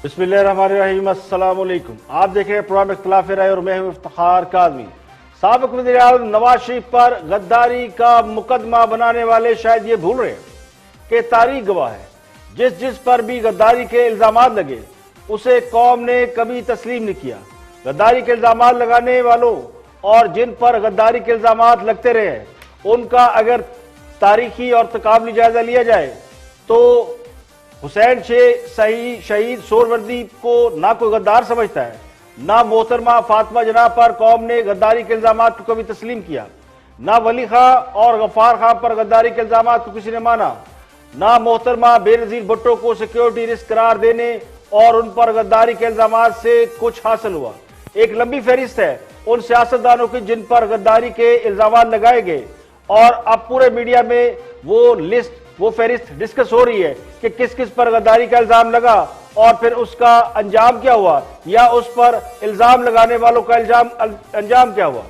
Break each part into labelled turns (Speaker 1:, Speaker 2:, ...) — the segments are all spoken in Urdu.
Speaker 1: بسم اللہ الرحمن الرحیم، السلام علیکم۔ آپ دیکھ رہے ہیں پروگرام اختلاف رائے اور میں ہوں افتخار کاظمی۔ سابق وزیر اعظم نواز شریف پر غداری کا مقدمہ بنانے والے شاید یہ بھول رہے ہیں کہ تاریخ گواہ ہے جس پر بھی غداری کے الزامات لگے اسے قوم نے کبھی تسلیم نہیں کیا۔ غداری کے الزامات لگانے والوں اور جن پر غداری کے الزامات لگتے رہے ہیں ان کا اگر تاریخی اور تقابلی جائزہ لیا جائے تو حسین شہید سہروردی کو نہ کوئی غدار سمجھتا ہے، نہ محترمہ فاطمہ جناح پر قوم نے غداری کے الزامات کو کبھی تسلیم کیا، نہ ولی خان اور غفار خان پر غداری کے الزامات کو کسی نے مانا، نہ محترمہ بے نظیر بھٹو کو سیکیورٹی رسک قرار دینے اور ان پر غداری کے الزامات سے کچھ حاصل ہوا۔ ایک لمبی فہرست ہے ان سیاستدانوں کی جن پر غداری کے الزامات لگائے گئے اور اب پورے میڈیا میں وہ فہرست ڈسکس ہو رہی ہے کہ کس کس پر غداری کا الزام لگا اور پھر اس کا انجام کیا ہوا یا اس پر الزام لگانے والوں کا انجام کیا ہوا۔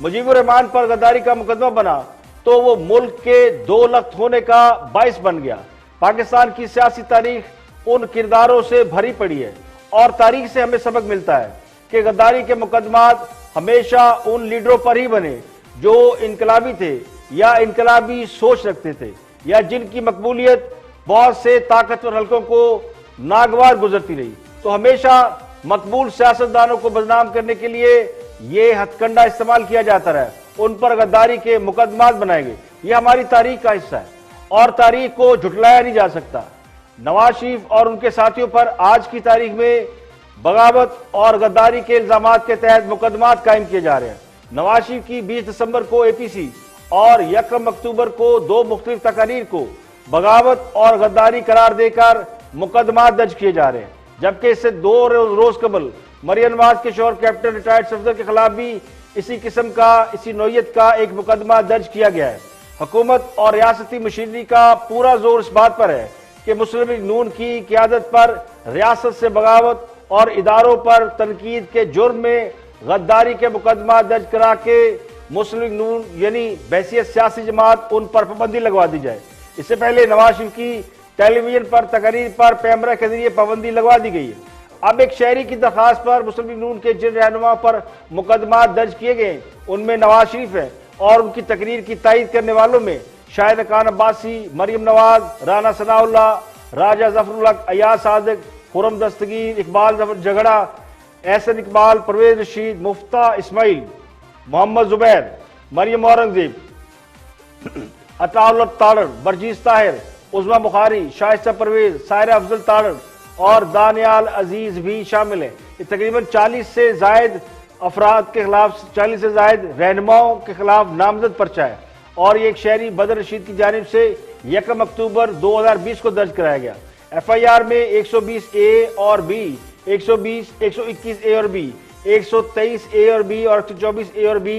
Speaker 1: مجیب الرحمان پر غداری کا مقدمہ بنا تو وہ ملک کے دو لخت ہونے کا باعث بن گیا۔ پاکستان کی سیاسی تاریخ ان کرداروں سے بھری پڑی ہے اور تاریخ سے ہمیں سبق ملتا ہے کہ غداری کے مقدمات ہمیشہ ان لیڈروں پر ہی بنے جو انقلابی تھے یا انقلابی سوچ رکھتے تھے یا جن کی مقبولیت بہت سے طاقتور حلقوں کو ناگوار گزرتی رہی۔ تو ہمیشہ مقبول سیاستدانوں کو بدنام کرنے کے لیے یہ ہتھ کنڈا استعمال کیا جاتا رہا، ان پر غداری کے مقدمات بنائے گئے۔ یہ ہماری تاریخ کا حصہ ہے اور تاریخ کو جھٹلایا نہیں جا سکتا۔ نواز شریف اور ان کے ساتھیوں پر آج کی تاریخ میں بغاوت اور غداری کے الزامات کے تحت مقدمات قائم کیے جا رہے ہیں۔ نواز شریف کی 20 دسمبر کو اے پی سی اور 1 اکتوبر کو 2 مختلف تقاریر کو بغاوت اور غداری قرار دے کر مقدمات درج کیے جا رہے ہیں، جبکہ اس سے 2 روز قبل مریم نواز کے شوہر کیپٹن ریٹائرڈ صفدر کے خلاف بھی اسی نوعیت کا ایک مقدمہ درج کیا گیا ہے۔ حکومت اور ریاستی مشینری کا پورا زور اس بات پر ہے کہ مسلم لیگ نون کی قیادت پر ریاست سے بغاوت اور اداروں پر تنقید کے جرم میں غداری کے مقدمات درج کرا کے مسلم لیگ نون یعنی بحیثیت سیاسی جماعت ان پر پابندی لگوا دی جائے۔ اس سے پہلے نواز شریف کی ٹیلی ویژن پر تقاریر پر پیمرا کے ذریعے پابندی لگوا دی گئی ہے۔ اب ایک شہری کی درخواست پر مسلم لیگ نون کے جن رہنما پر مقدمات درج کیے گئے ان میں نواز شریف ہے اور ان کی تقریر کی تائید کرنے والوں میں شاہد خان عباسی، مریم نواز، رانا ثناء اللہ، راجہ ظفر الحق، ایاز صادق، خرم دستگیر، اقبال ظفر جھگڑا، احسن اقبال، پرویز رشید، مفتاح اسماعیل، محمد زبیر، مریم اورنگزیب، عطا اللہ تاڑر، برجیز طاہر، عظمیٰ بخاری، شائستہ پرویز، سائرہ افضل تاڑر اور دانیال عزیز بھی شامل ہیں۔ یہ تقریباً 40 سے زائد افراد کے خلاف 40 سے زائد رہنماؤں کے خلاف نامزد پرچہ ہے اور یہ ایک شہری بدر رشید کی جانب سے 1 اکتوبر 2020 کو درج کرایا گیا۔ ایف آئی آر میں 120 اے اور بی، 121 اے اور بی، 123 اے اور بی اور 124 اے اور بی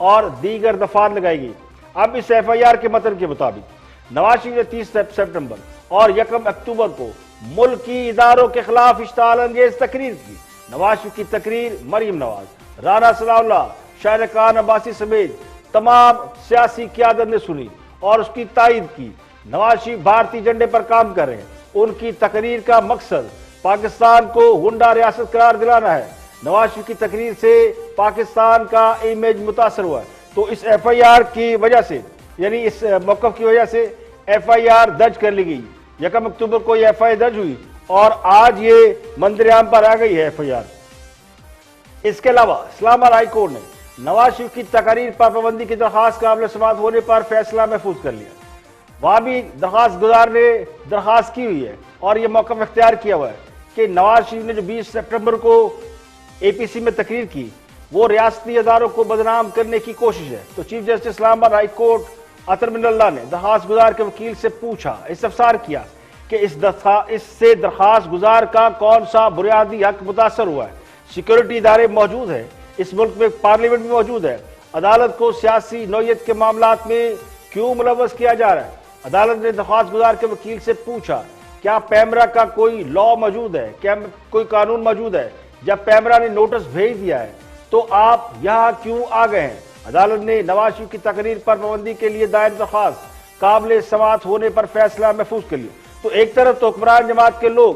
Speaker 1: اور دیگر دفعات لگائی گئی۔ اب اس ایف آئی آر کے متن کے مطابق نواز شریف نے 30 سپٹمبر اور 1 اکتوبر کو ملک کی اداروں کے خلاف اشتعال انگیز تقریر کی۔ نواز شریف کی تقریر مریم نواز، رانا ثناء اللہ، شاہد خان عباسی سمیت تمام سیاسی قیادت نے سنی اور اس کی تائید کی۔ نواز شریف بھارتی جھنڈے پر کام کر رہے ہیں۔ ان کی تقریر کا مقصد پاکستان کو غنڈہ ریاست قرار دلانا ہے۔ نواز شریف کی تقریر سے پاکستان کا امیج متاثر ہوا ہے، تو اس ایف آئی آر کی وجہ سے یعنی اس موقف کی وجہ سے ایف آئی آر درج کر لی گئی۔ 1 اکتوبر کو یہ ایف آئی آر درج ہوئی اور آج یہ منظر عام پر آ گئی ہے ایف آئی آر۔ اس کے علاوہ اسلام آباد ہائی کورٹ نے نواز شریف کی تقاریر پر پابندی کی درخواست قابل سماعت ہونے پر فیصلہ محفوظ کر لیا۔ وہاں بھی درخواست گزار نے درخواست کی ہوئی ہے اور یہ موقف اختیار کیا ہوا ہے کہ نواز شریف نے جو 20 سپٹمبر کو اے پی سی میں تقریر کی وہ ریاستی اداروں کو بدنام کرنے کی کوشش ہے۔ تو چیف جسٹس اسلام آباد ہائی کورٹ عطر من اللہ نے درخواست گزار کے وکیل سے پوچھا، استفسار کیا کہ اس سے درخواست گزار کا کون سا بنیادی حق متاثر ہوا ہے۔ سیکیورٹی ادارے موجود ہیں، اس ملک میں پارلیمنٹ بھی موجود ہے، عدالت کو سیاسی نوعیت کے معاملات میں کیوں ملوث کیا جا رہا ہے؟ عدالت نے درخواست گزار کے وکیل سے پوچھا کیا پیمرا کا کوئی لا موجود ہے، کیا کوئی قانون موجود ہے؟ جب پیمرا نے نوٹس بھیج دیا ہے تو آپ یہاں کیوں آ گئے ہیں؟ عدالت نے نواز شریف کی تقریر پر پابندی کے لیے دائر درخواست قابل سماعت ہونے پر فیصلہ محفوظ کر لیا۔ تو ایک طرف تو حکمران جماعت کے لوگ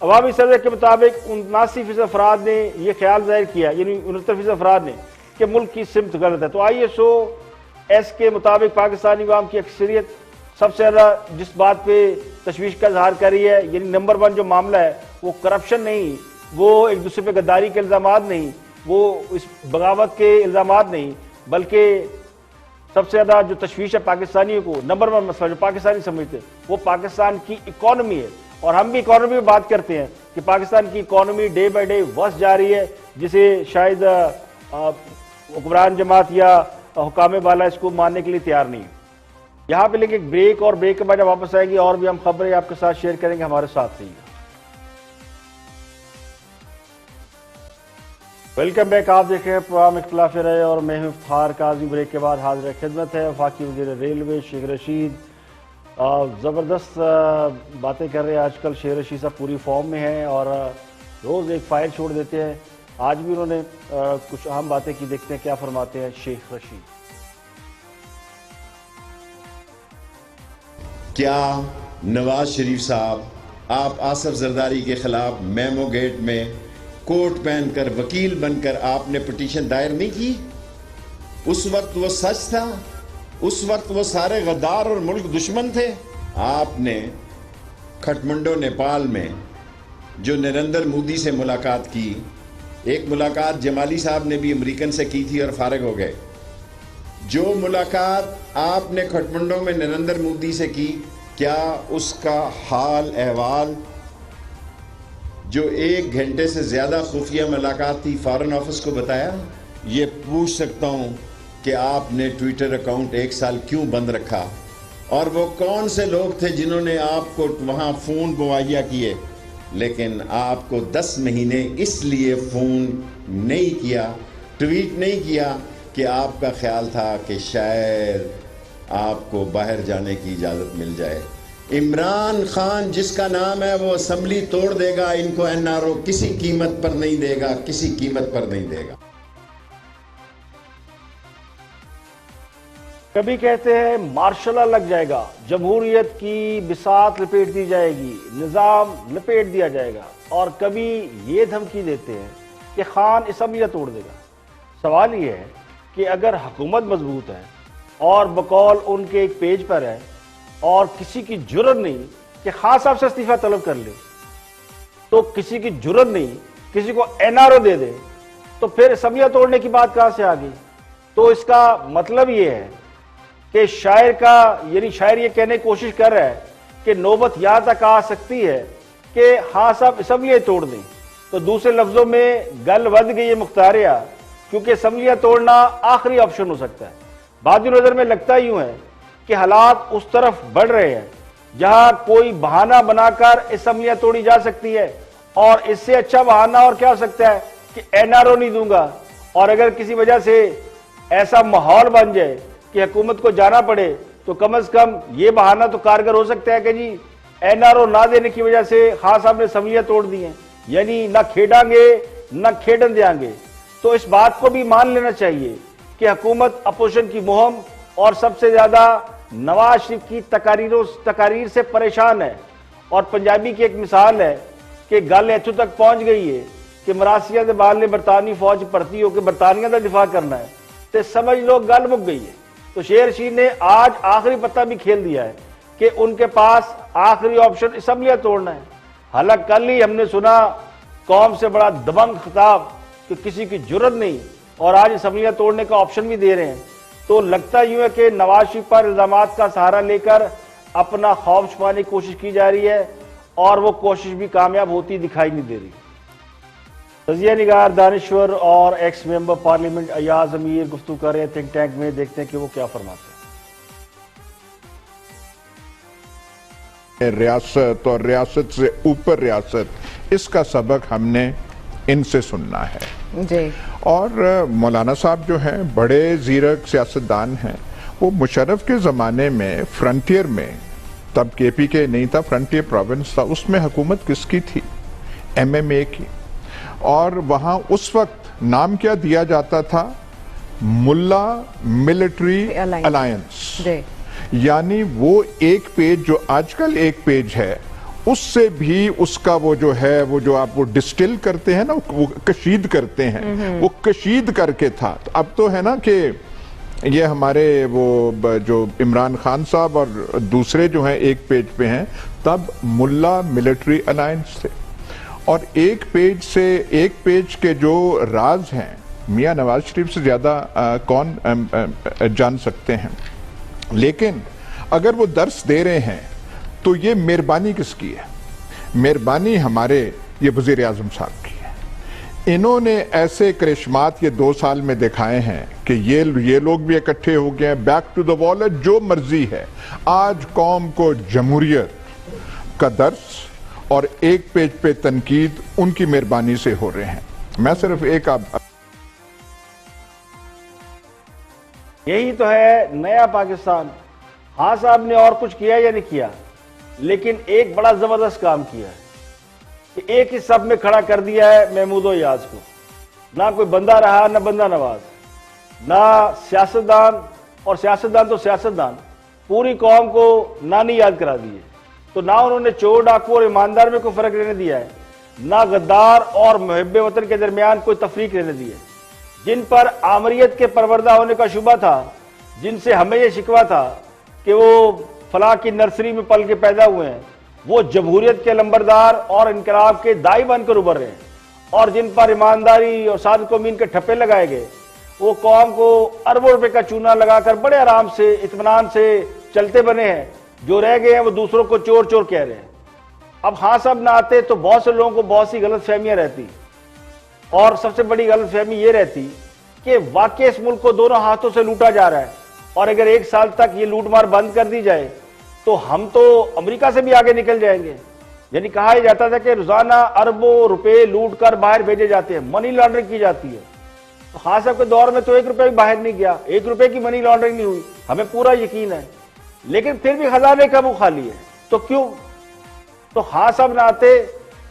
Speaker 1: عوامی سروے کے مطابق 79% افراد نے یہ خیال ظاہر کیا، یعنی 69% افراد نے، کہ ملک کی سمت غلط ہے۔ تو ISO-S کے مطابق پاکستانی عوام کی اکثریت سب سے زیادہ جس بات پہ تشویش کا اظہار کر رہی ہے، یعنی نمبر 1 جو معاملہ ہے وہ کرپشن نہیں، وہ ایک دوسرے پہ غداری کے الزامات نہیں، وہ اس بغاوت کے الزامات نہیں، بلکہ سب سے زیادہ جو تشویش ہے پاکستانیوں کو، نمبر 1 مسئلہ جو پاکستانی سمجھتے ہیں وہ پاکستان کی اکانومی ہے۔ اور ہم بھی اکانومی میں بات کرتے ہیں کہ پاکستان کی اکانومی ڈے بائی ڈے ورس جا رہی ہے، جسے شاید حکمران جماعت یا حکام بالا اس کو ماننے کے لیے تیار نہیں ہے۔ یہاں پہ لیکن ایک بریک، اور بریک کے بعد جب واپس آئیں گے اور بھی ہم خبریں آپ کے ساتھ شیئر کریں گے، ہمارے ساتھ رہیے گا۔ ویلکم بیک، آپ دیکھ رہے ہیں پروگرام اختلاف رائے اور میں ہوں افتخار کاظمی۔ بریک کے بعد حاضر خدمت ہے وفاقی وزیر ریلوے شیخ رشید۔ زبردست باتیں کر رہے ہیں آج کل، شیخ رشید صاحب پوری فارم میں ہیں اور روز ایک فائل چھوڑ دیتے ہیں۔ آج بھی انہوں نے کچھ اہم باتیں کی، دیکھتے ہیں کیا فرماتے ہیں شیخ رشید۔
Speaker 2: کیا نواز شریف صاحب آپ آصف زرداری کے خلاف میمو گیٹ میں کوٹ پہن کر وکیل بن کر آپ نے پٹیشن دائر نہیں کی؟ اس وقت وہ سچ تھا، اس وقت وہ سارے غدار اور ملک دشمن تھے۔ آپ نے کھٹمنڈو نیپال میں جو نریندر مودی سے ملاقات کی، ایک ملاقات جمالی صاحب نے بھی امریکن سے کی تھی اور فارغ ہو گئے۔ جو ملاقات آپ نے کھٹمنڈو میں نریندر مودی سے کی، کیا اس کا حال احوال جو 1 گھنٹے سے زیادہ خفیہ ملاقات تھی فارن آفس کو بتایا؟ یہ پوچھ سکتا ہوں کہ آپ نے ٹویٹر اکاؤنٹ 1 سال کیوں بند رکھا، اور وہ کون سے لوگ تھے جنہوں نے آپ کو وہاں فون مہیا کیے؟ لیکن آپ کو 10 مہینے اس لیے فون نہیں کیا، ٹویٹ نہیں کیا کہ آپ کا خیال تھا کہ شاید آپ کو باہر جانے کی اجازت مل جائے۔ عمران خان جس کا نام ہے وہ اسمبلی توڑ دے گا، ان کو NRO کسی قیمت پر نہیں دے گا، کسی قیمت پر نہیں دے گا۔
Speaker 1: کبھی کہتے ہیں مارشل لا لگ جائے گا، جمہوریت کی بساط لپیٹ دی جائے گی، نظام لپیٹ دیا جائے گا، اور کبھی یہ دھمکی دیتے ہیں کہ خان اسمبلیاں توڑ دے گا۔ سوال یہ ہے کہ اگر حکومت مضبوط ہے اور بقول ان کے ایک پیج پر ہے اور کسی کی جرت نہیں کہ خان صاحب سے استعفیٰ طلب کر لے، تو کسی کی جرت نہیں کسی کو NRO دے دے، تو پھر اسمبلیاں توڑنے کی بات کہاں سے آ گئی؟ تو اس کا مطلب یہ ہے کہ شاعر یہ کہنے کی کوشش کر رہا ہے کہ نوبت یہاں تک آ سکتی ہے کہ خان صاحب اسمبلیاں توڑ دیں۔ تو دوسرے لفظوں میں گل ود گئی ہے مختاریہ، کیونکہ اسمبلیاں توڑنا آخری آپشن ہو سکتا ہے۔ بعض نظر میں لگتا یوں ہے کہ حالات اس طرف بڑھ رہے ہیں جہاں کوئی بہانہ بنا کر اسمبلیاں توڑی جا سکتی ہے، اور اس سے اچھا بہانہ اور کیا ہو سکتا ہے کہ NRO نہیں دوں گا۔ اور اگر کسی وجہ سے ایسا ماحول بن جائے کہ حکومت کو جانا پڑے، تو کم از کم یہ بہانہ تو کارگر ہو سکتا ہے کہ جی NRO نہ دینے کی وجہ سے خان صاحب نے اسمبلیاں توڑ دی ہیں، یعنی نہ کھیڑاں گے نہ کھیڑن دیاں گے۔ تو اس بات کو بھی مان لینا چاہیے کہ حکومت اپوزیشن کی مہم اور سب سے زیادہ نواز شریف کی تقاریر سے پریشان ہے۔ اور پنجابی کی ایک مثال ہے کہ گل ایتھوں تک پہنچ گئی ہے کہ مراسیہ دے بال نے برطانوی فوج بھرتی ہو کے برطانیہ کا دفاع کرنا ہے، تو سمجھ لو گل مک گئی ہے۔ تو شیخ رشید نے آج آخری پتہ بھی کھیل دیا ہے کہ ان کے پاس آخری آپشن اسمبلیاں توڑنا ہے۔ حالانکہ کل ہی ہم نے سنا قوم سے بڑا دبنگ خطاب کہ کسی کی جرت نہیں، اور آج اسمبلیاں توڑنے کا آپشن بھی دے رہے ہیں۔ تو لگتا یوں ہے کہ نواز شریف پر الزامات کا سہارا لے کر اپنا خوف چھپانے کی کوشش کی جا رہی ہے، اور وہ کوشش بھی کامیاب ہوتی دکھائی نہیں دے رہی۔ تجزیہ نگار دانشور اور x member parliament Ayaz Amir گفتگو کر رہے ہیں تھنک ٹینک میں، دیکھتے ہیں کہ وہ کیا فرماتے
Speaker 3: ہیں۔ ریاست اور ریاست سے اوپر ریاست، اس کا سبق ہم نے ان سے سننا ہے
Speaker 4: جی۔
Speaker 3: اور مولانا صاحب جو ہیں بڑے زیرک سیاستدان ہیں، وہ مشرف کے زمانے میں فرنٹیئر میں، تب KPK نہیں تھا، فرنٹیئر پروونس تھا، اس میں حکومت کس کی تھی؟ MMA کی۔ اور وہاں اس وقت نام کیا دیا جاتا تھا؟ ملا ملٹری الائنس۔ یعنی وہ ایک پیج جو آج کل ایک پیج ہے، اس سے بھی اس کا وہ جو ہے وہ جو آپ وہ ڈسٹل کرتے ہیں نا وہ کشید کرتے ہیں وہ کشید کر کے تھا. اب تو ہے نا کہ یہ ہمارے وہ جو عمران خان صاحب اور دوسرے جو ہیں ایک پیج پہ ہیں, تب ملا ملٹری الائنس تھے اور ایک پیج کے جو راز ہیں میاں نواز شریف سے زیادہ کون جان سکتے ہیں. لیکن اگر وہ درس دے رہے ہیں تو یہ مہربانی کس کی ہے؟ مہربانی ہمارے یہ وزیر اعظم صاحب کی ہے. انہوں نے ایسے کرشمات یہ 2 سال میں دکھائے ہیں کہ یہ لوگ بھی اکٹھے ہو گئے ہیں, بیک ٹو دا وال ہے, جو مرضی ہے. آج قوم کو جمہوریت کا درس اور ایک پیج پہ تنقید ان کی مہربانی سے ہو رہے ہیں. میں صرف ایک
Speaker 1: یہی تو ہے نیا پاکستان. ہاں صاحب نے اور کچھ کیا یا نہیں کیا, لیکن ایک بڑا زبردست کام کیا ہے کہ ایک ہی صف میں کھڑا کر دیا ہے محمود و ایاز کو. نہ کوئی بندہ رہا نہ بندہ نواز, نہ سیاستدان, اور سیاستدان تو سیاستدان پوری قوم کو نانی یاد کرا دیے. تو نہ انہوں نے چور ڈاکو اور ایماندار میں کوئی فرق رہنے دیا ہے, نہ غدار اور محب وطن کے درمیان کوئی تفریق رہنے دی ہے. جن پر آمریت کے پروردہ ہونے کا شبہ تھا, جن سے ہمیں یہ شکوہ تھا کہ وہ فلاں کی نرسری میں پل کے پیدا ہوئے ہیں, وہ جمہوریت کے لمبردار اور انقلاب کے دائی بن کر ابھر رہے ہیں. اور جن پر ایمانداری اور صادق و امین کے ٹھپے لگائے گئے, وہ قوم کو اربوں روپے کا چونا لگا کر بڑے آرام سے اطمینان سے چلتے بنے ہیں. جو رہ گئے ہیں وہ دوسروں کو چور چور کہہ رہے ہیں. اب ہاں صاحب نہ آتے تو بہت سے لوگوں کو بہت سی غلط فہمیاں رہتی, اور سب سے بڑی غلط فہمی یہ رہتی کہ واقعی اس ملک کو دونوں ہاتھوں سے لوٹا جا رہا ہے, اور اگر 1 سال تک یہ لوٹ مار بند کر دی جائے تو ہم تو امریکہ سے بھی آگے نکل جائیں گے. یعنی کہا ہی جاتا تھا کہ روزانہ اربوں روپے لوٹ کر باہر بھیجے جاتے ہیں, منی لانڈرنگ کی جاتی ہے. تو خان صاحب کے دور میں تو 1 روپے بھی باہر نہیں گیا, 1 روپے کی منی لانڈرنگ نہیں ہوئی, ہمیں پورا یقین ہے. لیکن پھر بھی خزانے کا منہ خالی ہے. تو کیوں؟ تو خان صاحب نہ آتے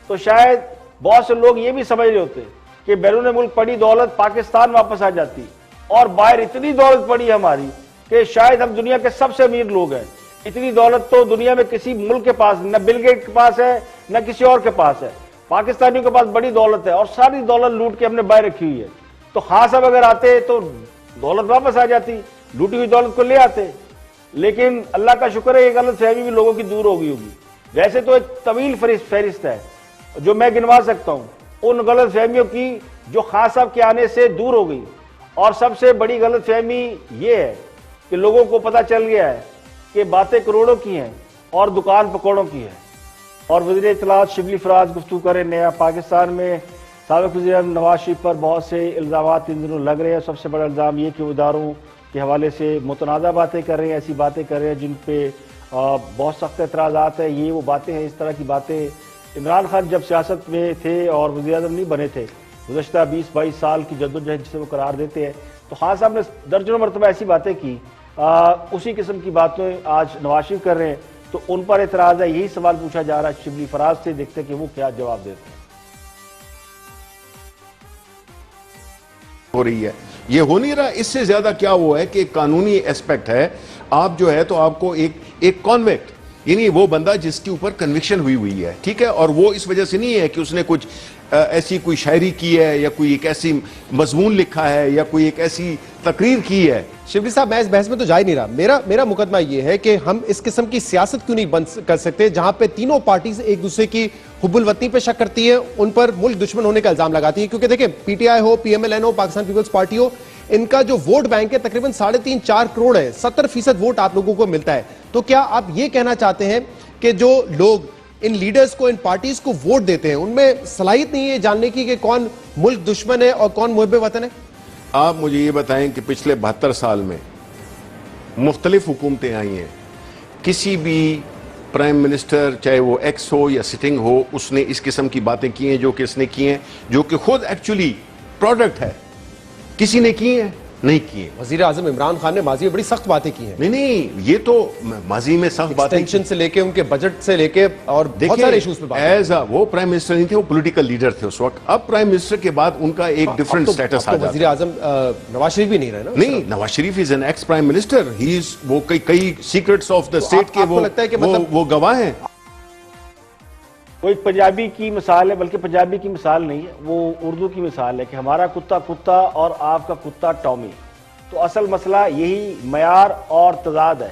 Speaker 1: تو شاید بہت سے لوگ یہ بھی سمجھ رہے ہوتے کہ بیرون ملک پڑی دولت پاکستان واپس آ جاتی, اور باہر اتنی دولت پڑی ہے ہماری کہ شاید ہم دنیا کے سب سے امیر لوگ ہیں. اتنی دولت تو دنیا میں کسی ملک کے پاس, نہ بل گیٹ کے پاس ہے نہ کسی اور کے پاس ہے. پاکستانیوں کے پاس بڑی دولت ہے, اور ساری دولت لوٹ کے ہم نے باہر رکھی ہوئی ہے. تو خان صاحب اگر آتے تو دولت واپس آ جاتی, لوٹی ہوئی دولت کو لے آتے. لیکن اللہ کا شکر ہے یہ غلط فہمی بھی لوگوں کی دور ہو گئی ہوگی. ویسے تو ایک طویل فہرست ہے جو میں گنوا سکتا ہوں ان غلط فہمیوں کی جو خان صاحب کے آنے سے دور ہو گئی. اور سب سے بڑی غلط فہمی یہ ہے کہ لوگوں کو پتہ چل گیا ہے کہ باتیں کروڑوں کی ہیں اور دکان پکوڑوں کی ہے. اور وزیر اطلاعات شبلی فراز گفتگو کرے نیا پاکستان میں. سابق وزیر اعظم نواز شریف پر بہت سے الزامات ان دنوں لگ رہے ہیں. سب سے بڑا الزام یہ کہ وہ اداروں کے حوالے سے متنازع باتیں کر رہے ہیں, ایسی باتیں کر رہے ہیں جن پہ بہت سخت اعتراضات ہیں. یہ وہ باتیں ہیں, اس طرح کی باتیں عمران خان جب سیاست میں تھے اور وزیر اعظم نہیں بنے تھے, گزشتہ 20-22 سال کی جدوجہد جسے وہ قرار دیتے ہیں, تو خان صاحب نے درجنوں مرتبہ ایسی باتیں کی. اسی قسم کی باتیں آج نواز شریف کر رہے ہیں, تو ان پر اعتراض ہے. یہی سوال پوچھا جا رہا ہے شبلی فراز سے, دیکھتے کہ وہ کیا جواب دیتے ہیں.
Speaker 4: ہو رہی ہے یہ ہو نہیں رہا. اس سے زیادہ کیا ہوا ہے کہ قانونی ایسپیکٹ ہے. آپ جو ہے تو آپ کو ایک کانویکٹ, یعنی وہ بندہ جس کے اوپر کنوکشن ہوئی ہے, ٹھیک ہے, اور وہ اس وجہ سے نہیں ہے کہ اس نے کچھ ایسی کوئی شاعری کی ہے یا کوئی ایک ایسی مضمون لکھا ہے یا کوئی ایک ایسی تقریر کی ہے.
Speaker 5: شبلی صاحب میں اس بحث میں تو جا ہی نہیں رہا. میرا مقدمہ یہ ہے کہ ہم اس قسم کی سیاست کیوں نہیں بند کر سکتے جہاں پہ تینوں پارٹیز ایک دوسرے کی حب الوطنی پہ شک کرتی ہیں, ان پر ملک دشمن ہونے کا الزام لگاتی ہیں. کیونکہ دیکھیں پی ٹی آئی ہو, پی ایم ایل این ہو, پاکستان پیپلز پارٹی ہو, ان کا جو ووٹ بینک ہے تقریباً 3.5-4 کروڑ ہے, 70% ووٹ آپ لوگوں کو ملتا ہے. تو کیا آپ یہ کہنا چاہتے ہیں کہ جو لوگ ان لیڈرز کو, ان پارٹیز کو ووٹ دیتے ہیں, ان میں صلاحیت نہیں ہے جاننے کی کہ کون ملک دشمن ہے اور کون محب وطن ہے؟
Speaker 4: آپ مجھے یہ بتائیں کہ پچھلے 72 سال میں مختلف حکومتیں آئی ہیں, کسی بھی پرائم منسٹر چاہے وہ ایکس ہو یا سٹنگ ہو, اس نے اس قسم کی باتیں کی ہیں جو کہ اس نے کی ہیں, جو کہ خود ایکچولی پروڈکٹ ہے, کسی نے کی ہیں نہیں کی ہیں.
Speaker 5: وزیر اعظم عمران خان نے ماضی میں بڑی سخت باتیں کی ہیں.
Speaker 4: نہیں, یہ تو ماضی میں سخت باتیں,
Speaker 5: ایکسٹینشن سے لے کے ان کے بجٹ سے لے کے اور بہت سارے ایشوز پہ بات.
Speaker 4: ایز وہ پرائم منسٹر نہیں تھے, وہ پولیٹیکل لیڈر تھے اس وقت. اب پرائم منسٹر کے بعد ان کا ایک ڈیفرنٹ سٹیٹس آ جاتا ہے.
Speaker 5: وزیر اعظم نواز شریف بھی نہیں رہے نا.
Speaker 4: نہیں, Nawaz Sharif is an ex prime minister. He is وہ کئی سیکرٹس آف دا اسٹیٹ کے وہ گواہ ہیں.
Speaker 1: وہ ایک پنجابی کی مثال ہے، بلکہ پنجابی کی مثال نہیں ہے، وہ اردو کی مثال ہے کہ ہمارا کتا کتا اور آپ کا کتا ٹامی. تو اصل مسئلہ یہی معیار اور تضاد ہے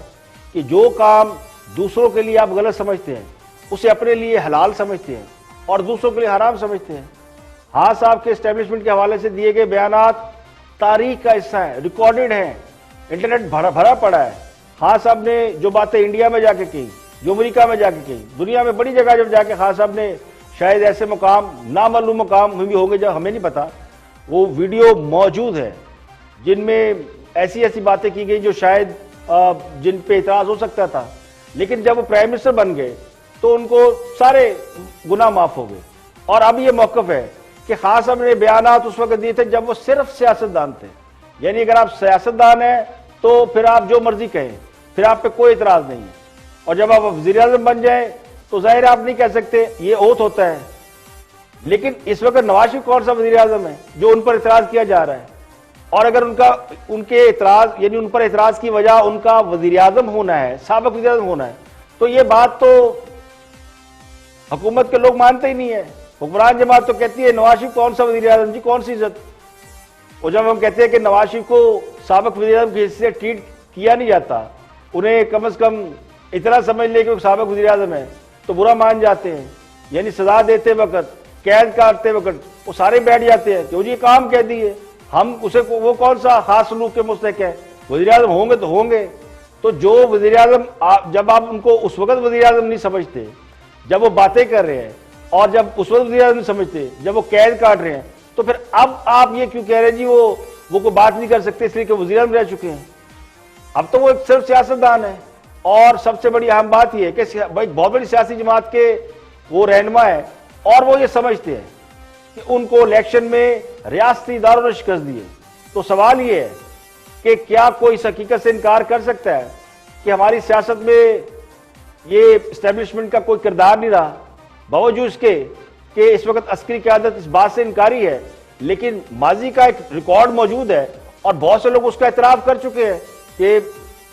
Speaker 1: کہ جو کام دوسروں کے لیے آپ غلط سمجھتے ہیں اسے اپنے لیے حلال سمجھتے ہیں اور دوسروں کے لیے حرام سمجھتے ہیں. ہاں صاحب کے اسٹیبلشمنٹ کے حوالے سے دیے گئے بیانات تاریخ کا حصہ ہیں، ریکارڈڈ ہیں، انٹرنیٹ بھرا پڑا ہے. ہاں صاحب نے جو باتیں انڈیا میں جا کے کہیں، جو امریکہ میں جا کے کہیں، دنیا میں بڑی جگہ جب جا کے خان صاحب نے شاید ایسے مقام نامعلوم مقام بھی ہوں گے جب ہمیں نہیں پتا، وہ ویڈیو موجود ہے جن میں ایسی باتیں کی گئی جو شاید جن پہ اعتراض ہو سکتا تھا، لیکن جب وہ پرائم منسٹر بن گئے تو ان کو سارے گناہ معاف ہو گئے. اور اب یہ موقف ہے کہ خان صاحب نے بیانات اس وقت دیے تھے جب وہ صرف سیاستدان تھے. یعنی اگر آپ سیاستدان ہیں تو پھر آپ جو مرضی کہیں، پھر آپ پہ کوئی اعتراض نہیں ہے. اور جب آپ وزیر اعظم بن جائیں تو ظاہر آپ نہیں کہہ سکتے، یہ اوتھ ہوتا ہے. لیکن اس وقت نواز شریف کون سا وزیر اعظم ہے جو ان پر اعتراض کیا جا رہا ہے؟ اور اگر ان کے اعتراض یعنی ان پر اعتراض کی وجہ ان کا وزیر اعظم ہونا ہے، سابق وزیر اعظم ہونا ہے، تو یہ بات تو حکومت کے لوگ مانتے ہی نہیں ہے. حکمران جماعت تو کہتی ہے نواز شریف کون سا وزیر اعظم جی، کون سی عزت. اور جب ہم کہتے ہیں کہ نواز شریف کو سابق وزیر اعظم کی حیثیت سے ٹریٹ کیا نہیں جاتا، انہیں کم از کم اتنا سمجھ لے کہ وہ سابق وزیر اعظم ہے، تو برا مان جاتے ہیں. یعنی سزا دیتے وقت، قید کاٹتے وقت وہ سارے بیٹھ جاتے ہیں کہ وہ جی کام کہہ دیے، ہم اسے وہ کون سا خاص سلوک کے مستحق ہے، وزیر اعظم ہوں گے تو ہوں گے. تو جو وزیر اعظم جب آپ ان کو اس وقت وزیر اعظم نہیں سمجھتے جب وہ باتیں کر رہے ہیں، اور جب اس وقت وزیر اعظم نہیں سمجھتے جب وہ قید کاٹ رہے ہیں، تو پھر اب آپ یہ کیوں کہہ رہے ہیں جی وہ کوئی بات نہیں کر سکتے اس لیے کہ وزیر اعظم رہ چکے ہیں؟ اب تو وہ ایک صرف سیاستدان ہے. اور سب سے بڑی اہم بات یہ ہے کہ بھائی بہت بڑی سیاسی جماعت کے وہ رہنما ہے اور وہ یہ سمجھتے ہیں کہ ان کو الیکشن میں ریاستی اداروں نے شکست دی ہے. تو سوال یہ ہے کہ کیا کوئی اس حقیقت سے انکار کر سکتا ہے کہ ہماری سیاست میں یہ اسٹیبلشمنٹ کا کوئی کردار نہیں رہا، باوجود اس کے کہ اس وقت عسکری قیادت اس بات سے انکاری ہے، لیکن ماضی کا ایک ریکارڈ موجود ہے اور بہت سے لوگ اس کا اعتراف کر چکے ہیں کہ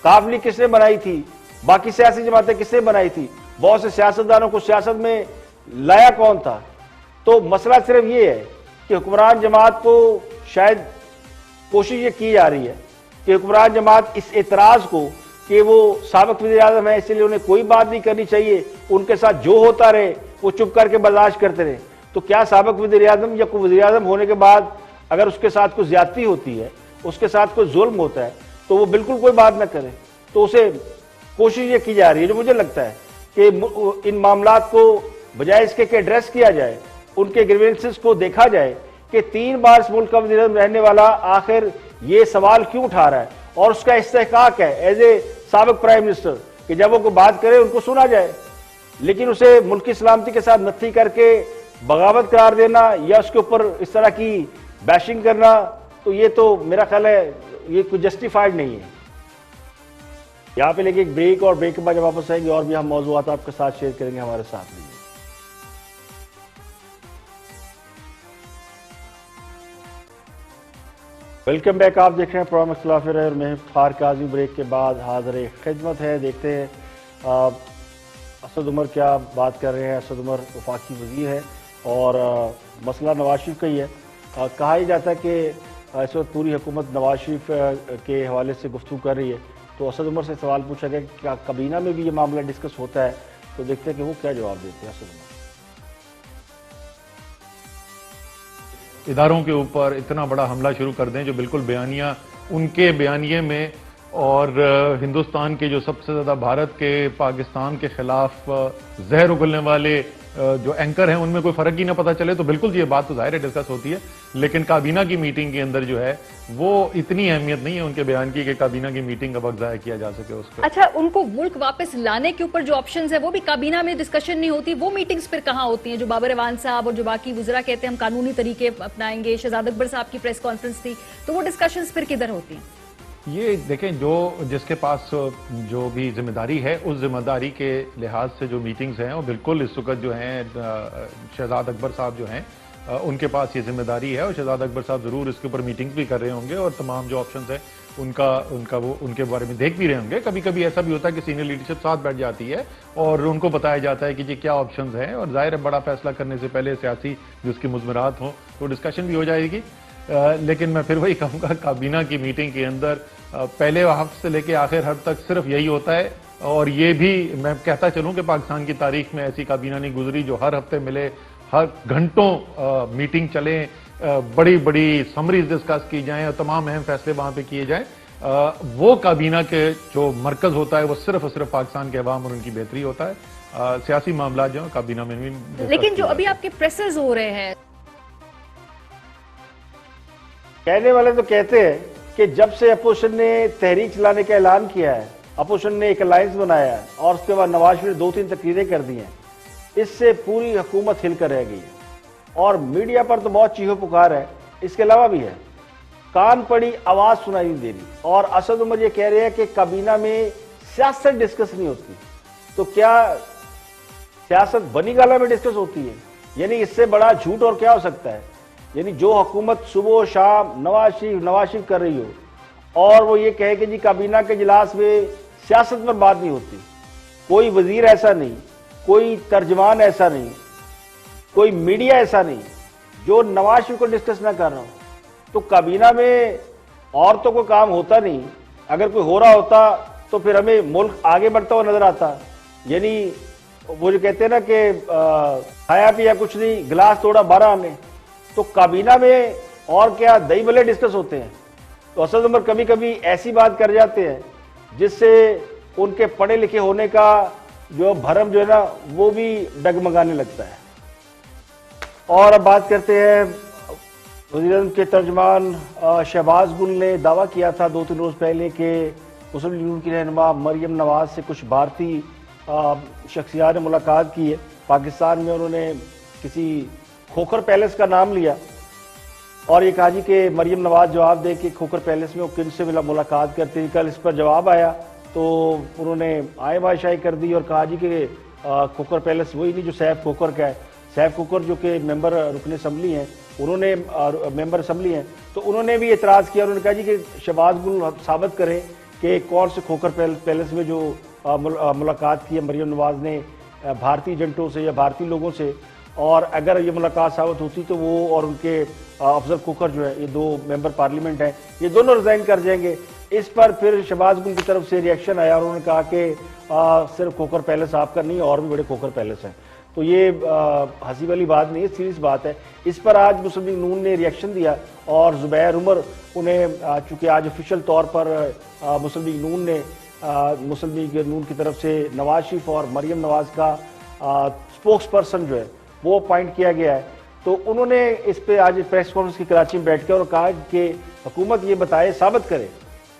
Speaker 1: قابلی کس نے بنائی تھی، باقی سیاسی جماعتیں کس نے بنائی تھی، بہت سے سیاستدانوں کو سیاست میں لایا کون تھا. تو مسئلہ صرف یہ ہے کہ حکمران جماعت کو شاید کوشش یہ کی جا رہی ہے کہ حکمران جماعت اس اعتراض کو کہ وہ سابق وزیر اعظم ہے اس لیے انہیں کوئی بات نہیں کرنی چاہیے، ان کے ساتھ جو ہوتا رہے وہ چپ کر کے برداشت کرتے رہے. تو کیا سابق وزیر اعظم یا کوئی وزیر اعظم ہونے کے بعد اگر اس کے ساتھ کوئی زیادتی ہوتی ہے، اس کے ساتھ کوئی ظلم ہوتا ہے، تو وہ بالکل کوئی بات نہ کرے؟ تو اسے کوشش یہ کی جا رہی ہے جو مجھے لگتا ہے کہ ان معاملات کو بجائے اس کے کہ ایڈریس کیا جائے، ان کے گریوینسز کو دیکھا جائے کہ 3 بار اس ملک کا وزیر اعظم رہنے والا آخر یہ سوال کیوں اٹھا رہا ہے، اور اس کا استحقاق ہے ایز اے سابق پرائم منسٹر کہ جب وہ کوئی بات کرے ان کو سنا جائے. لیکن اسے ملکی سلامتی کے ساتھ نتھی کر کے بغاوت قرار دینا یا اس کے اوپر اس طرح کی بیشنگ کرنا، تو یہ تو میرا خیال ہے یہ کوئی جسٹیفائڈ نہیں ہے. یہاں پہ لیکن ایک بریک، اور بریک کے بعد جب واپس آئیں گے اور بھی ہم موضوعات آپ کے ساتھ شیئر کریں گے. ہمارے ساتھ رہیے. Welcome back. آپ دیکھ رہے ہیں پروگرام اختلاف رائے اور میں افتخار کاظمی. بریک کے بعد حاضر خدمت ہے. دیکھتے ہیں اسد عمر کیا بات کر رہے ہیں. اسد عمر وفاقی وزیر ہے اور مسئلہ نواز شریف کا ہی ہے. کہا ہی جاتا ہے کہ اس وقت پوری حکومت نواز شریف کے حوالے سے گفتگو کر رہی ہے. تو اسد عمر سے سوال پوچھا گیا کہ کیا کابینہ میں بھی یہ معاملہ ڈسکس ہوتا ہے؟ تو دیکھتے ہیں کہ وہ کیا جواب دیتے ہیں. اسد عمر:
Speaker 6: اداروں کے اوپر اتنا بڑا حملہ شروع کر دیں جو بالکل بیانیہ ان کے بیانیے میں، اور ہندوستان کے جو سب سے زیادہ بھارت کے پاکستان کے خلاف زہر اگلنے والے جو اینکر ہیں ان میں کوئی فرق ہی نہ پتہ چلے، تو بالکل یہ بات تو ظاہر ہے ڈسکس ہوتی ہے. لیکن کابینہ کی میٹنگ کے اندر جو ہے وہ اتنی اہمیت نہیں ہے ان کے بیان کی کہ کابینہ کی میٹنگ کا وقت ضائع کیا جا سکے اس پر.
Speaker 7: اچھا، ان کو ملک واپس لانے کے اوپر جو آپشنز ہیں وہ بھی کابینہ میں ڈسکشن نہیں ہوتی، وہ میٹنگز پھر کہاں ہوتی ہیں؟ جو بابر اعوان صاحب اور جو باقی وزراء کہتے ہیں ہم قانونی طریقے اپنائیں گے، شہزاد اکبر صاحب کی پریس کانفرنس تھی، تو وہ ڈسکشنز پھر کدھر ہوتی ہیں؟
Speaker 6: یہ دیکھیں، جس کے پاس جو بھی ذمہ داری ہے اس ذمہ داری کے لحاظ سے جو میٹنگز ہیں وہ بالکل اس وقت جو ہیں شہزاد اکبر صاحب جو ہیں ان کے پاس یہ ذمہ داری ہے اور شہزاد اکبر صاحب ضرور اس کے اوپر میٹنگز بھی کر رہے ہوں گے اور تمام جو آپشنز ہیں ان کے بارے میں دیکھ بھی رہے ہوں گے. کبھی کبھی ایسا بھی ہوتا ہے کہ سینئر لیڈرشپ ساتھ بیٹھ جاتی ہے اور ان کو بتایا جاتا ہے کہ جی کیا آپشنز ہیں, اور ظاہر ہے بڑا فیصلہ کرنے سے پہلے سیاسی جو اس کی مضمرات ہوں تو ڈسکشن بھی ہو جائے گی. لیکن میں پھر وہی کہوں گا کابینہ کی میٹنگ کے اندر پہلے ہفتے سے لے کے آخر ہفتے تک صرف یہی ہوتا ہے, اور یہ بھی میں کہتا چلوں کہ پاکستان کی تاریخ میں ایسی کابینہ نہیں گزری جو ہر ہفتے ملے, ہر گھنٹوں میٹنگ چلیں, بڑی بڑی سمریز ڈسکس کی جائیں اور تمام اہم فیصلے وہاں پہ کیے جائیں. وہ کابینہ کے جو مرکز ہوتا ہے وہ صرف اور صرف پاکستان کے عوام اور ان کی بہتری ہوتا ہے. سیاسی معاملات جو ہیں کابینہ میں نہیں.
Speaker 7: لیکن جو ابھی آپ کے پریسرز ہو رہے ہیں,
Speaker 1: کہنے والے تو کہتے ہیں کہ جب سے اپوزیشن نے تحریک چلانے کا اعلان کیا ہے, اپوزیشن نے ایک الائنس بنایا ہے اور اس کے بعد نواز شریف نے 2-3 تقریریں کر دی ہیں, اس سے پوری حکومت ہل کر رہ گئی ہے. اور میڈیا پر تو بہت چیخو پکار ہے, اس کے علاوہ بھی ہے, کان پڑی آواز سنائی نہیں دے رہی. اور اسد عمر یہ کہہ رہے ہیں کہ کابینہ میں سیاست ڈسکس نہیں ہوتی. تو کیا سیاست بنی گالا میں ڈسکس ہوتی ہے؟ یعنی اس سے بڑا جھوٹ اور کیا ہو سکتا ہے؟ یعنی جو حکومت صبح و شام نواز شریف کر رہی ہو اور وہ یہ کہے کہ جی کابینہ کے اجلاس میں سیاست پر بات نہیں ہوتی, کوئی وزیر ایسا نہیں, کوئی ترجمان ایسا نہیں, کوئی میڈیا ایسا نہیں جو نواز شریف کو ڈسکس نہ کر رہا ہو, تو کابینہ میں اور تو کوئی کام ہوتا نہیں. اگر کوئی ہو رہا ہوتا تو پھر ہمیں ملک آگے بڑھتا ہوا نظر آتا. یعنی وہ جو کہتے ہیں نا کہ کھایا پیا کچھ نہیں, گلاس توڑا 12 نے, تو کابینہ میں اور کیا دہی بھلے ڈسکس ہوتے ہیں. تو اسد عمر کبھی کبھی ایسی بات کر جاتے ہیں جس سے ان کے پڑھے لکھے ہونے کا جو بھرم جو ہے نا وہ بھی ڈگمگانے لگتا ہے. اور اب بات کرتے ہیں وزیر اعظم کے ترجمان شہباز گل نے دعویٰ کیا تھا 2-3 روز پہلے کہ مسلم لیگ نون کی رہنما مریم نواز سے کچھ بھارتی شخصیات نے ملاقات کی ہے پاکستان میں. انہوں نے کسی کھوکھر پیلس کا نام لیا اور یہ کہا جی کہ مریم نواز جواب دے کہ کھوکھر پیلس میں وہ کن سے ملاقات کرتے ہیں. کل اس پر جواب آیا تو انہوں نے آئے بادشاہی کر دی اور کہا جی کہ کھوکھر پیلس وہی نہیں جو سیف کھوکھر کا ہے. سیف کھوکھر جو کہ ممبر رکن اسمبلی ہیں, انہوں نے ممبر اسمبلی ہیں, تو انہوں نے بھی اعتراض کیا. انہوں نے کہا جی کہ شہباز گل ثابت کریں کہ کون سے کھوکھر پیلس میں جو ملاقات کی ہے مریم نواز نے بھارتی ایجنٹوں سے یا بھارتی لوگوں سے, اور اگر یہ ملاقات ثابت ہوتی تو وہ اور ان کے افضل کھوکھر جو ہے یہ 2 ممبر پارلیمنٹ ہیں یہ دونوں ریزائن کر جائیں گے. اس پر پھر شہباز گل کی طرف سے ریئیکشن آیا اور انہوں نے کہا کہ صرف کھوکھر پیلس آپ کا نہیں, اور بھی بڑے کھوکھر پیلس ہیں. تو یہ ہنسی والی بات نہیں ہے, سیریس بات ہے. اس پر آج مسلم لیگ نون نے ریئیکشن دیا اور زبیر عمر انہیں چونکہ آج آفیشیل طور پر مسلم لیگ نون نے مسلم لیگ نون کی طرف سے نواز شریف اور مریم نواز کا اسپوکس پرسن جو ہے وہ اپوائنٹ کیا گیا ہے. تو انہوں نے اس پہ آج پریس کانفرنس کی کراچی میں بیٹھ کے اور کہا کہ حکومت یہ بتائے, ثابت کرے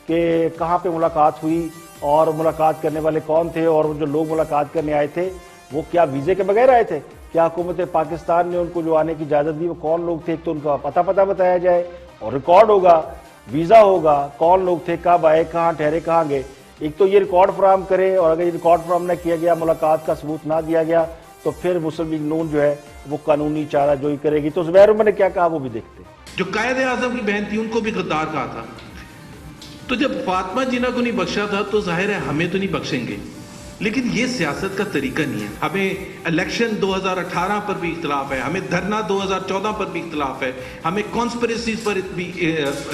Speaker 1: کہ کہاں پہ ملاقات ہوئی اور ملاقات کرنے والے کون تھے, اور جو لوگ ملاقات کرنے آئے تھے وہ کیا ویزے کے بغیر آئے تھے, کیا حکومت پاکستان نے ان کو جو آنے کی اجازت دی وہ کون لوگ تھے. ایک تو ان کا پتہ بتایا جائے اور ریکارڈ ہوگا, ویزا ہوگا, کون لوگ تھے, کب آئے, کہاں ٹھہرے, کہاں گئے. ایک تو یہ ریکارڈ فراہم کرے, اور اگر یہ ریکارڈ فراہم نہ کیا گیا, ملاقات کا ثبوت نہ دیا گیا, تو پھر مسلم لیگ نون جو ہے وہ قانونی چارہ جوئی کرے گی. تو زبیر عمر نے کیا کہا وہ بھی دیکھتے ہیں.
Speaker 8: جو قائد اعظم کی بہن تھی ان کو بھی غدار کہا تھا, تو جب فاطمہ جناح کو نہیں بخشا تھا تو ظاہر ہے ہمیں تو نہیں بخشیں گے. لیکن یہ سیاست کا طریقہ نہیں ہے. ہمیں الیکشن 2018 پر بھی اختلاف ہے, ہمیں دھرنا 2014 پر بھی اختلاف ہے, ہمیں کانسپریسیز پر بھی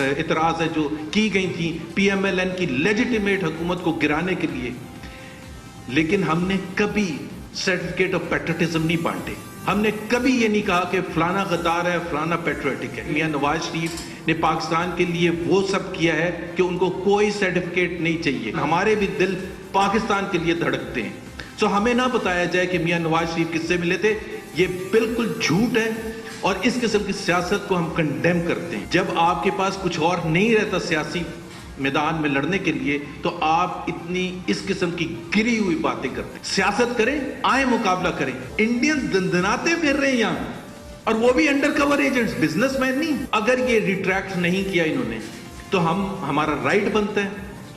Speaker 8: اعتراض ہے جو کی گئی تھی پی ایم ایل این کی لیجیٹیمیٹ حکومت کو گرانے کے لیے. لیکن ہم نے کبھی سرٹیفکیٹ آف پیٹریٹزم نہیں بانٹے. ہم نے کبھی یہ نہیں کہا کہ فلانا غدار ہے, فلانا پیٹریٹک ہے. میاں نواز شریف نے پاکستان کے لیے وہ سب کیا ہے کہ ان کو کوئی سرٹیفکیٹ نہیں چاہیے. ہمارے بھی دل پاکستان کے لیے دھڑکتے ہیں. سو ہمیں نہ بتایا جائے کہ میاں نواز شریف کس سے ملے تھے, یہ بالکل جھوٹ ہے اور اس قسم کی سیاست کو ہم کنڈیم کرتے ہیں. جب آپ کے پاس کچھ اور نہیں رہتا سیاسی میدان میں لڑنے کے لیے تو آپ اتنی اس قسم کی گری ہوئی باتیں کرتے ہیں. سیاست کریں, آئیں مقابلہ کریں. انڈین دندناتے پھر رہے ہیں یہاں, اور وہ بھی انڈر کور ایجنٹس, بزنس مین نہیں. اگر یہ ریٹریکٹ نہیں کیا انہوں نے تو ہمارا رائٹ بنتا ہے.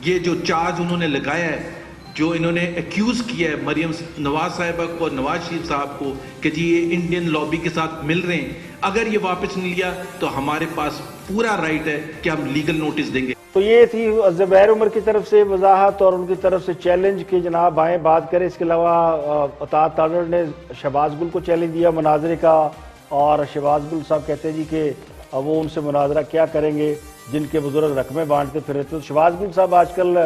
Speaker 8: یہ جو چارج انہوں نے لگایا ہے, جو انہوں نے ایکیوز کیا ہے مریم نواز صاحبہ کو اور نواز شریف صاحب کو کہ جی یہ انڈین لابی کے ساتھ مل رہے ہیں, اگر یہ واپس نہیں لیا تو ہمارے پاس پورا رائٹ ہے کہ ہم لیگل نوٹس دیں گے.
Speaker 1: تو یہ تھی زبیر عمر کی طرف سے وضاحت اور ان کی طرف سے چیلنج کہ جناب آئیں بات کریں. اس کے علاوہ اطاعت تارڑ نے شہباز گل کو چیلنج دیا مناظرے کا، اور شہباز گل صاحب کہتے ہیں جی کہ وہ ان سے مناظرہ کیا کریں گے جن کے بزرگ رقمیں بانٹتے پھر رہتے. تو شہباز گل صاحب آج کل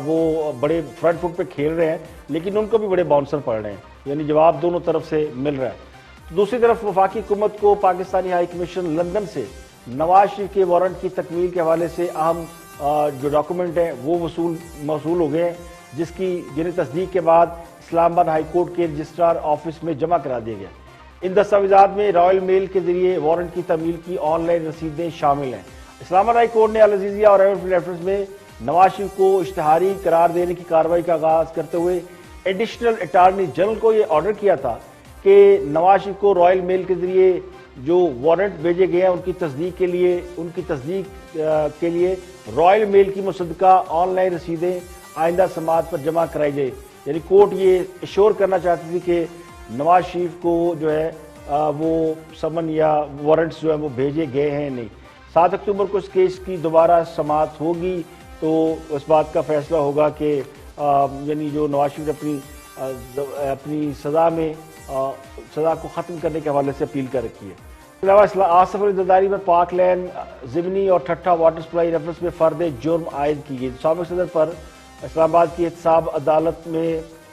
Speaker 1: وہ بڑے فرنٹ فٹ پہ کھیل رہے ہیں، لیکن ان کو بھی بڑے باؤنسر پڑ رہے ہیں، یعنی جواب دونوں طرف سے مل رہا ہے. دوسری طرف وفاقی حکومت کو پاکستانی ہائی کمیشن لندن سے نواز شریف کے وارنٹ کی تکمیل کے حوالے سے اہم جو ڈاکومنٹ ہیں وہ موصول ہو گئے ہیں، جنہیں تصدیق کے بعد اسلام آباد ہائی کورٹ کے رجسٹرار آفس میں جمع کرا دیا گیا. ان دستاویزات میں رائل میل کے ذریعے وارنٹ کی تکمیل کی آن لائن رسیدیں شامل ہیں. اسلام آباد ہائی کورٹ نے العزیزیہ اور ایون ریفرنس میں نواز شریف کو اشتہاری قرار دینے کی کارروائی کا آغاز کرتے ہوئے ایڈیشنل اٹارنی جنرل کو یہ آرڈر کیا تھا کہ نواز شریف کو رائل میل کے ذریعے جو وارنٹ بھیجے گئے ہیں ان کی تصدیق کے لیے رائل میل کی مصدقہ آن لائن رسیدیں آئندہ سماعت پر جمع کرائی جائے. یعنی کورٹ یہ ایشور کرنا چاہتی تھی کہ نواز شریف کو جو ہے وہ سمن یا وارنٹس جو ہیں وہ بھیجے گئے ہیں نہیں. 7 اکتوبر کو اس کیس کی دوبارہ سماعت ہوگی تو اس بات کا فیصلہ ہوگا کہ یعنی جو نواز شریف نے اپنی سزا کو ختم کرنے کے حوالے سے اپیل کر رکھی ہے. اس کے علاوہ آصف علی زرداری پر پاک لین ضمنی اور ٹھٹھا واٹر سپلائی ریفرنس میں فرد جرم عائد کی گئی. سابق صدر پر اسلام آباد کی احتساب عدالت میں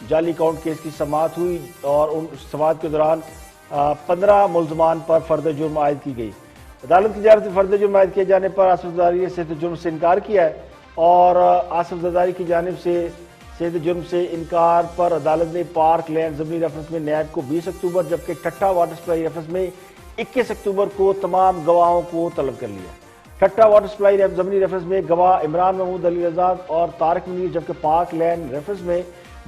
Speaker 1: جعلی اکاؤنٹ کیس کی سماعت ہوئی اور ان سماعت کے دوران 15 ملزمان پر فرد جرم عائد کی گئی. عدالت کی جانب سے فرد جرم عائد کیے جانے پر آصف زرداری نے صحت جرم سے انکار کیا ہے، اور آصف زرداری کی جانب سے صحت جرم سے انکار پر عدالت نے پارک لین ضمنی ریفرنس میں نیب کو 20 اکتوبر جبکہ ٹھٹھا واٹر سپلائی ریفرنس میں 21 اکتوبر کو تمام گواہوں کو طلب کر لیا. ٹھٹھا واٹر سپلائی ضمنی ریفرنس میں گواہ عمران محمود علی رضا اور طارق منیر، جبکہ پارک لین ریفرنس میں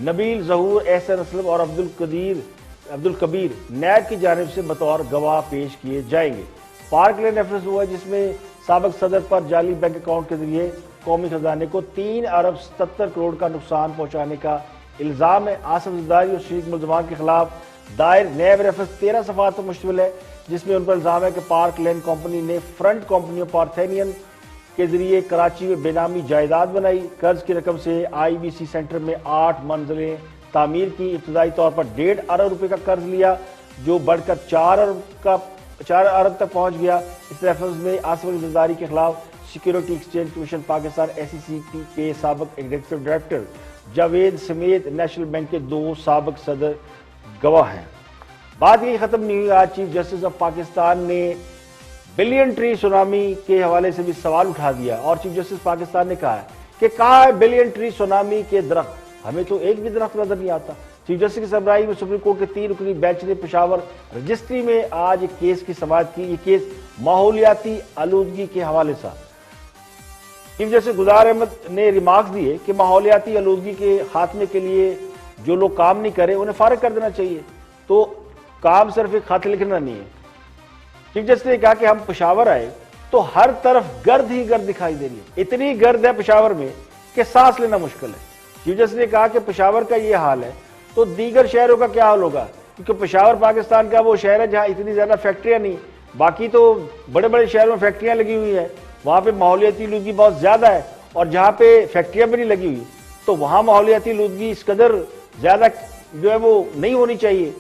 Speaker 1: نبیل ظہور، احسن اسلم اور عبدالکبیر نیب کی جانب سے بطور گواہ پیش کیے جائیں گے. پارک لین ریفرنس ہوا جس میں سابق صدر پر جعلی بینک اکاؤنٹ کے ذریعے قومی خزانے کو 3 ارب 77 کروڑ کا نقصان پہنچانے کا الزام ہے. آصف زرداری اور شریک ملزمان کے خلاف دائر نیب ریفرنس 13 صفحات پر مشتمل ہے، جس میں ان پر الزام ہے کہ پارک لین کمپنی نے فرنٹ کمپنیوں پارتھینین کے ذریعے کراچی میں بے نامی جائیداد بنائی، قرض کی رقم سے آئی بی سی سینٹر میں 8 منزلیں تعمیر کی، ابتدائی طور پر 1.5 ارب روپے کا قرض لیا جو بڑھ کر 4 ارب تک پہنچ گیا. اس ریفرنس میں آصف علی زرداری کے خلاف security exchange commission Pakistan SEC کے سابق ایگزیکٹو ڈائریکٹر جاوید سمیت نیشنل بینک کے 2 سابق صدر گواہ ہیں. بات یہ ختم نہیں ہوئی. آج چیف جسٹس آف پاکستان نے بلین ٹری سونامی کے حوالے سے بھی سوال اٹھا دیا، اور چیف جسٹس پاکستان نے کہا ہے کہ کہاں ہے بلین ٹری سونامی کے درخت؟ ہمیں تو ایک بھی درخت نظر نہیں آتا. چیف جسٹس کی سربراہی میں سپریم کورٹ کے 3 رکنی بینچ نے پشاور رجسٹری میں آج ایک کیس کی سماعت کی. یہ کیس ماحولیاتی آلودگی کے حوالے سے. چیف جسٹس گلزار احمد نے ریمارکس دیے کہ ماحولیاتی آلودگی کے خاتمے کے لیے جو لوگ کام نہیں کرے انہیں فارغ کر دینا چاہیے. تو کام صرف ایک خط لکھنا نہیں ہے. چیف جسٹس نے کہا کہ ہم پشاور آئے تو ہر طرف گرد ہی گرد دکھائی دے رہی ہے، اتنی گرد ہے پشاور میں کہ سانس لینا مشکل ہے. چیف جسٹس نے کہا کہ پشاور کا یہ حال ہے تو دیگر شہروں کا کیا حال ہوگا، کیونکہ پشاور پاکستان کا وہ شہر ہے جہاں اتنی زیادہ فیکٹریاں نہیں. باقی تو بڑے بڑے شہروں میں فیکٹریاں لگی ہوئی ہیں، وہاں پہ ماحولیاتی آلودگی بہت زیادہ ہے، اور جہاں پہ فیکٹریاں بھی نہیں لگی ہوئی تو وہاں ماحولیاتی آلودگی اس قدر زیادہ جو ہے وہ نہیں ہونی چاہیے.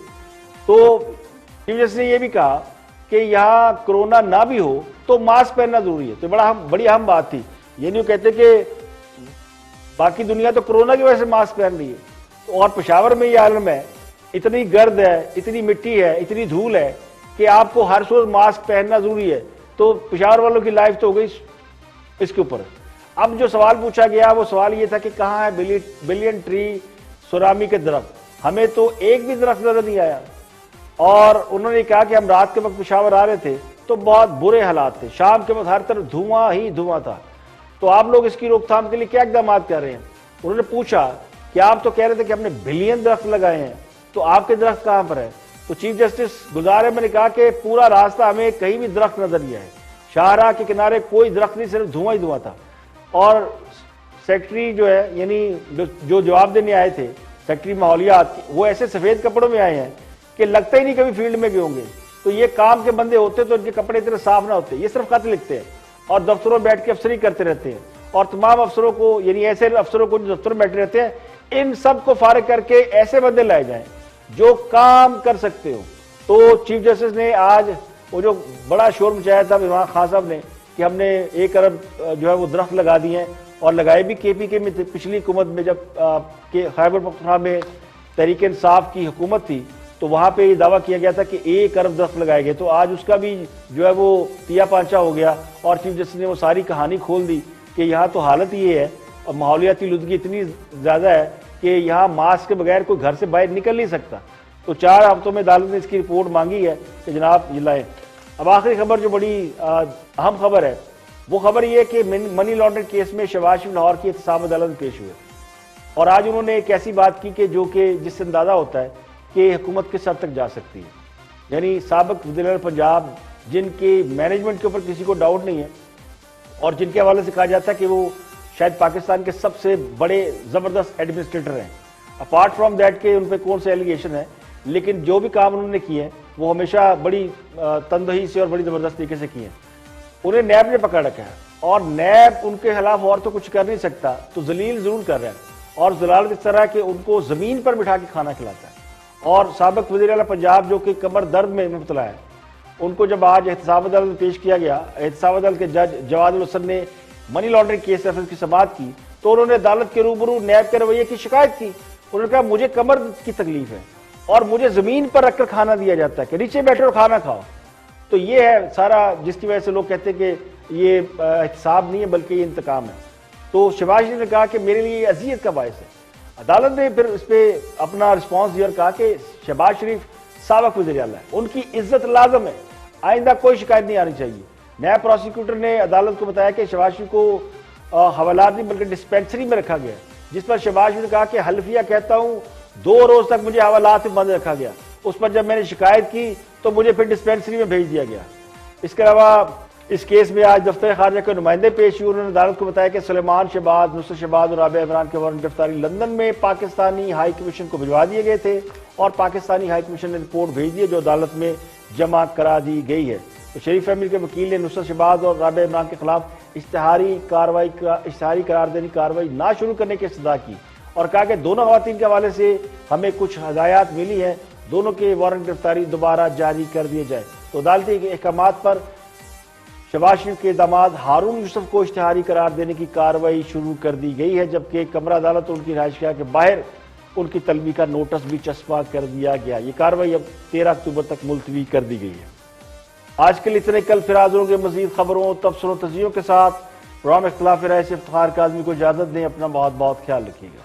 Speaker 1: تو چیف جسٹس نے یہ بھی کہا کہ یہاں کرونا نہ بھی ہو تو ماسک پہننا ضروری ہے. تو بڑی اہم بات تھی. یہ نہیں کہتے کہ باقی دنیا تو کرونا کی وجہ سے ماسک پہن رہی ہے اور پشاور میں یہ عالم ہے، اتنی گرد ہے، اتنی مٹی ہے، اتنی دھول ہے کہ آپ کو ہر روز ماسک پہننا ضروری ہے. تو پشاور والوں کی لائف تو ہو گئی اس کے اوپر. اب جو سوال پوچھا گیا وہ سوال یہ تھا کہ کہاں ہے بلین ٹری سونامی کے درخت؟ ہمیں تو ایک بھی درخت نظر نہیں آیا. اور انہوں نے کہا کہ ہم رات کے وقت پشاور آ رہے تھے تو بہت برے حالات تھے، شام کے وقت ہر طرف دھواں ہی دھواں تھا. تو آپ لوگ اس کی روک تھام کے لیے کیا اقدامات کر رہے ہیں؟ انہوں نے پوچھا کہ آپ تو کہہ رہے تھے کہ ہم نے بلین درخت لگائے ہیں، تو آپ کے درخت کہاں پر ہے؟ تو چیف جسٹس گلزار احمد نے کہا کہ پورا راستہ ہمیں کہیں بھی درخت نظر نہیں آئے، شاہراہ کے کنارے کوئی درخت نہیں، صرف دھواں ہی دھواں تھا. اور سیکٹری جو ہے یعنی جو جواب دینے آئے تھے سیکٹری ماحولیات، وہ ایسے سفید کپڑوں میں آئے ہیں کہ لگتا ہی نہیں کبھی فیلڈ میں گئے ہوں گے. تو یہ کام کے بندے ہوتے تو ان کے کپڑے اتنے صاف نہ ہوتے. یہ صرف خط لکھتے ہیں اور دفتروں میں بیٹھ کے افسری کرتے رہتے ہیں, اور تمام افسروں کو, یعنی ایسے افسروں کو جو دفتروں میں بیٹھے رہتے ہیں, ان سب کو فارغ کر کے ایسے بندے لائے جائیں جو کام کر سکتے ہو. تو چیف جسٹس نے آج وہ جو بڑا شور مچایا تھا عمران خان صاحب نے کہ ہم نے 1 ارب جو ہے وہ درخت لگا دیے ہیں, اور لگائے بھی کے پی کے میں پچھلی حکومت میں جب خیبر پختونخوا میں تحریک انصاف کی حکومت تھی تو وہاں پہ یہ دعویٰ کیا گیا تھا کہ 1 ارب درخت لگائے گئے. تو آج اس کا بھی جو ہے وہ پیا پانچا ہو گیا, اور چیف جسٹس نے وہ ساری کہانی کھول دی کہ یہاں تو حالت یہ ہے اور ماحولیاتی لودگی اتنی زیادہ ہے کہ یہاں ماسک کے بغیر کوئی گھر سے باہر نکل نہیں سکتا. تو 4 ہفتوں میں عدالت نے اس کی رپورٹ مانگی ہے کہ جناب یہ لائیں. اب آخری خبر جو بڑی اہم خبر ہے وہ خبر یہ ہے کہ منی لانڈرنگ کیس میں شہباز شریف لاہور کی احتساب عدالت میں پیش ہوئے, اور آج انہوں نے ایک ایسی بات کی کہ جو کہ جس سے اندازہ ہوتا ہے کہ حکومت کس حد تک جا سکتی ہے. یعنی سابق وزیر اعظم پنجاب جن کے مینجمنٹ کے اوپر کسی کو ڈاؤٹ نہیں ہے اور جن کے حوالے سے کہا جاتا ہے کہ وہ شاید پاکستان کے سب سے بڑے زبردست ایڈمنسٹریٹر ہیں, اپارٹ فرام دیٹ کہ ان پہ کون سے ایلیگیشن ہے, لیکن جو بھی کام انہوں نے کیے ہیں وہ ہمیشہ بڑی تندہی سے اور بڑی زبردست طریقے سے کیے ہیں. انہیں نیب نے پکڑ رکھا ہے اور نیب ان کے خلاف اور تو کچھ کر نہیں سکتا, تو ذلیل ضرور کر رہا ہے, اور ذلالت اس طرح کہ ان کو زمین پر بٹھا کے کھانا کھلاتا ہے. اور سابق وزیر اعلیٰ پنجاب جو کہ کمر درد میں مبتلا ہے, ان کو جب آج احتساب عدالت میں پیش کیا گیا, احتساب عدالت کے جج جواد الحسن نے منی لانڈرنگ کیس ریفرنس کی سماعت کی تو انہوں نے عدالت کے روبرو نیب کے رویے کی شکایت کی. انہوں نے کہا مجھے کمر کی تکلیف ہے اور مجھے زمین پر رکھ کر کھانا دیا جاتا ہے کہ نیچے بیٹھے اور کھانا کھاؤ. تو یہ ہے سارا جس کی وجہ سے لوگ کہتے ہیں کہ یہ احتساب نہیں ہے بلکہ یہ انتقام ہے. تو شہباز شریف نے کہا کہ میرے لیے اذیت کا باعث ہے. عدالت نے پھر اس پہ اپنا رسپانس دیا اور کہا کہ شہباز شریف سابق وزیر اعلیٰ ہے, ان کی عزت لازم ہے, آئندہ کوئی شکایت نہیں آنی چاہیے. نیا پروسیکیوٹر نے عدالت کو بتایا کہ شہباز شریف کو حوالات نہیں بلکہ ڈسپینسری میں رکھا گیا, جس پر شہباز شریف نے کہا کہ حلفیہ کہتا ہوں 2 روز تک مجھے حوالات میں بند رکھا گیا, اس پر جب میں نے شکایت کی تو مجھے پھر ڈسپینسری میں بھیج دیا گیا. اس کے علاوہ اس کیس میں آج دفتر خارجہ کے نمائندے پیش ہوئے, انہوں نے عدالت کو بتایا کہ سلیمان شہباز, نصرت شہباز اور رابعہ عمران کے وارنٹ گرفتاری لندن میں پاکستانی ہائی کمیشن کو بھجوا دیے گئے تھے, اور پاکستانی ہائی کمیشن نے رپورٹ بھیج دی جو عدالت میں جمع کرا دی گئی ہے. تو شریف فیملی کے وکیل نے نصرت شہباز اور رابعہ عمران کے خلاف اشتہاری قرار دینی کارروائی نہ شروع کرنے کی استدعا کی, اور کہا کہ دونوں خواتین کے حوالے سے ہمیں کچھ ہدایات ملی ہیں, دونوں کے وارنٹ گرفتاری دوبارہ جاری کر دیے جائے. تو عدالتی احکامات پر شہباز شریف کے داماد ہارون یوسف کو اشتہاری قرار دینے کی کارروائی شروع کر دی گئی ہے, جبکہ کمرہ عدالت اور ان کی رہائش گاہ کے باہر ان کی طلبی کا نوٹس بھی چسپاں کر دیا گیا. یہ کارروائی اب 13 اکتوبر تک ملتوی کر دی گئی ہے. آج کے لیے اتنے, کل پھر حاضر ہوں گے مزید خبروں, تبصروں, تجزیوں کے ساتھ. پروگرام اختلاف رائے سے افتخار کاظمی کو اجازت دیں. اپنا بہت بہت خیال رکھیے گا.